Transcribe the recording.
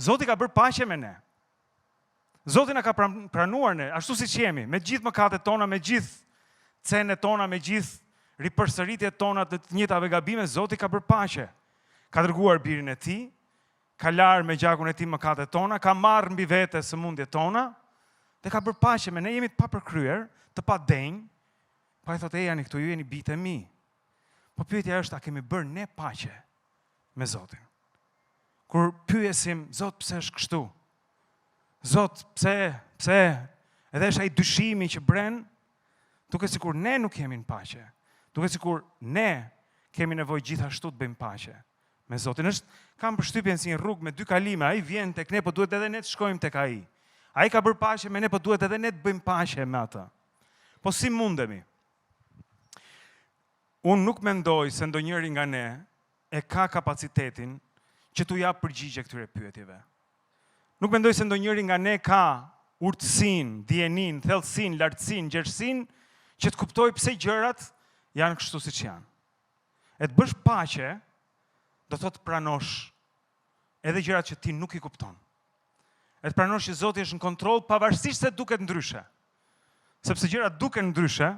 Zoti ka bërë paqe me ne. Zoti na ka pranuar ne, ashtu siç jemi, me gjithë mëkatet tona, me gjithë cenet tona, me gjithë ripërsëritjet tona të njëjtave gabime, Zoti ka bërë paqe. Ka dërguar birin e tij, ka larë me gjakun e tij mëkatet tona, ka marrë mbi vete sëmundjet tona dhe ka bërë paqe me ne. Jemi të papërkryer, të padenj. Pa i thotë, jani këtu, ju jeni bitë e mi. Po pyetja është, a kemi bërë ne paqe me Zotin? Kur pyesim, Zot, pse është kështu? Zot, pse? Edhe është ai dyshimi që bren, duke sikur ne nuk jemi në paqe. Duke sikur ne kemi nevojë gjithashtu të bëjmë paqe me Zotin. Kam përshtypjen si një rrugë me dy kalime. Ai vjen tek ne, po duhet edhe ne të shkojmë tek ai. Ai ka bërë paqe me ne, po duhet edhe ne të bëjmë paqe me atë. Po si mundemi? Unë nuk mendoj se ndonjëri nga ne e ka kapacitetin që t'u jap përgjigje këtyre pyetjeve. Nuk mendoj se ndonjëri nga ne ka urtësinë, dijenin, thellësinë, lartësinë, gjerësinë që të kuptoj pse gjërat janë kështu siç janë. E të bësh paqe do thotë pranosh edhe gjërat që ti nuk i kupton. E të pranosh që Zoti është në kontroll pavarësisht se duket ndryshe. Sepse gjërat duken ndryshe,